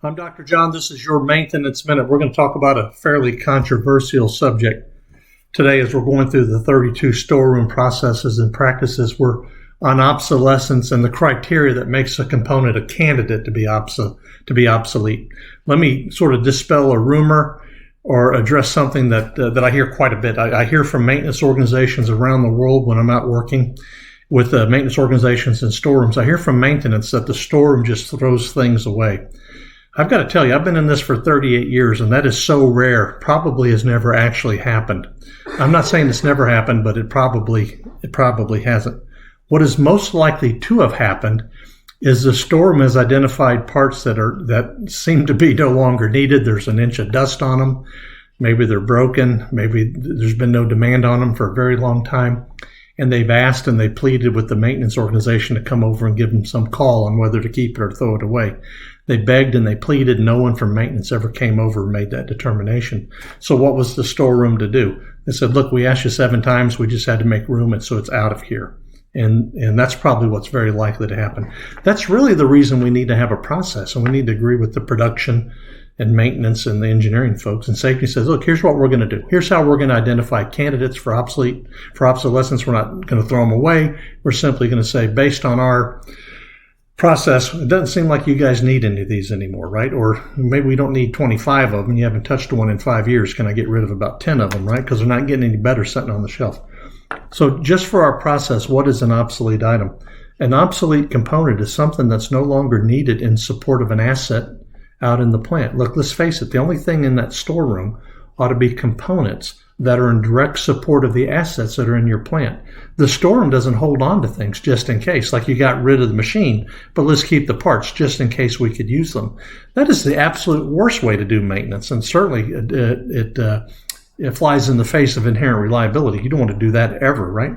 I'm Dr. John. This is your Maintenance Minute. We're going to talk about a fairly controversial subject today as we're going through the 32 storeroom processes and practices. We're on obsolescence and the criteria that makes a component a candidate to be obsolete. Let me sort of dispel a rumor or address something that I hear quite a bit. I hear from maintenance organizations around the world when I'm out working with maintenance organizations and storerooms. I hear from maintenance that the storeroom just throws things away. I've got to tell you, I've been in this for 38 years, and that is so rare, probably has never actually happened. I'm not saying it's never happened, but it probably hasn't. What is most likely to have happened is the storeroom has identified parts that seem to be no longer needed. There's an inch of dust on them. Maybe they're broken. Maybe there's been no demand on them for a very long time. And they've asked and they pleaded with the maintenance organization to come over and give them some call on whether to keep it or throw it away. They begged and they pleaded. No one from maintenance ever came over and made that determination. So what was the storeroom to do? They said, look, we asked you 7 times. We just had to make room, and so it's out of here. And that's probably what's very likely to happen. That's really the reason we need to have a process, and we need to agree with the production and maintenance and the engineering folks. And safety says, look, here's what we're going to do. Here's how we're going to identify candidates for obsolescence. We're not going to throw them away. We're simply going to say, based on our process, it doesn't seem like you guys need any of these anymore, right? Or maybe we don't need 25 of them. You haven't touched one in 5 years. Can I get rid of about 10 of them, right? Because they're not getting any better sitting on the shelf. So just for our process, what is an obsolete item? An obsolete component is something that's no longer needed in support of an asset out in the plant. Look, let's face it, the only thing in that storeroom ought to be components that are in direct support of the assets that are in your plant. The storeroom doesn't hold on to things just in case, like you got rid of the machine, but let's keep the parts just in case we could use them. That is the absolute worst way to do maintenance, and certainly it flies in the face of inherent reliability. You don't want to do that ever, right?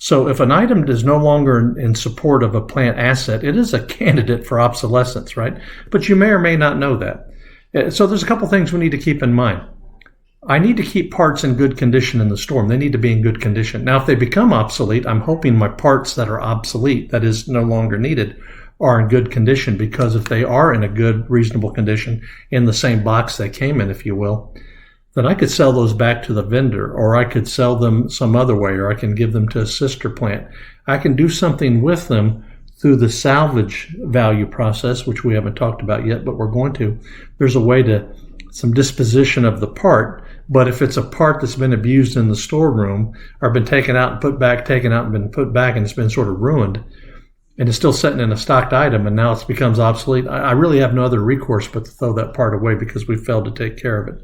So if an item is no longer in support of a plant asset, it is a candidate for obsolescence, right? But you may or may not know that. So there's a couple things we need to keep in mind. I need to keep parts in good condition in the storeroom. They need to be in good condition. Now, if they become obsolete, I'm hoping my parts that are obsolete, that is no longer needed, are in good condition, because if they are in a good, reasonable condition, in the same box they came in, if you will, then I could sell those back to the vendor, or I could sell them some other way, or I can give them to a sister plant. I can do something with them through the salvage value process, which we haven't talked about yet, but we're going to. There's a way to some disposition of the part, but if it's a part that's been abused in the storeroom or been taken out and put back, taken out and been put back, and it's been sort of ruined, and it's still sitting in a stocked item and now it becomes obsolete, I really have no other recourse but to throw that part away because we failed to take care of it.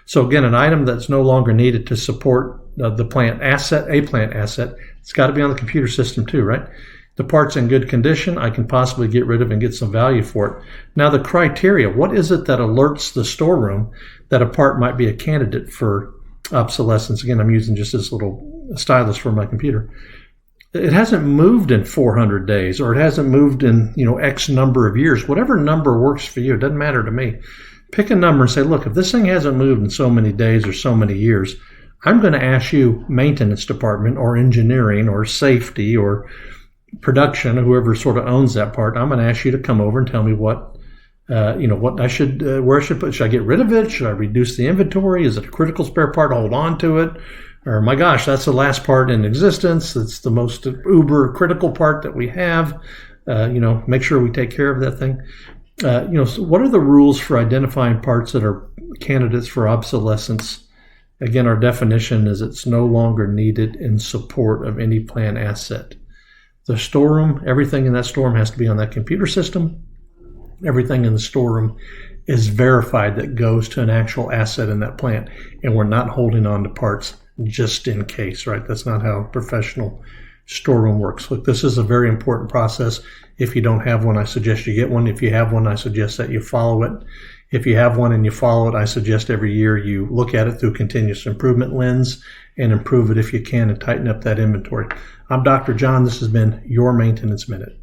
So again, an item that's no longer needed to support the plant asset, a plant asset, it's got to be on the computer system too, right? The part's in good condition, I can possibly get rid of and get some value for it. Now the criteria, what is it that alerts the storeroom that a part might be a candidate for obsolescence? Again, I'm using just this little stylus for my computer. It hasn't moved in 400 days, or it hasn't moved in, X number of years. Whatever number works for you, it doesn't matter to me. Pick a number and say, look, if this thing hasn't moved in so many days or so many years, I'm going to ask you, maintenance department or engineering or safety or production, whoever sort of owns that part, I'm going to ask you to come over and tell me what I should, where I should put. Should I get rid of it? Should I reduce the inventory? Is it a critical spare part? Hold on to it. Or my gosh, that's the last part in existence. That's the most uber critical part that we have. Make sure we take care of that thing. So what are the rules for identifying parts that are candidates for obsolescence? Again, our definition is it's no longer needed in support of any plant asset. The storeroom, everything in that storeroom has to be on that computer system. Everything in the storeroom is verified that goes to an actual asset in that plant. And we're not holding on to parts just in case, right? That's not how professional storeroom works. Look, this is a very important process. If you don't have one, I suggest you get one. If you have one, I suggest that you follow it. If you have one and you follow it, I suggest every year you look at it through a continuous improvement lens and improve it if you can and tighten up that inventory. I'm Dr. John. This has been your Maintenance Minute.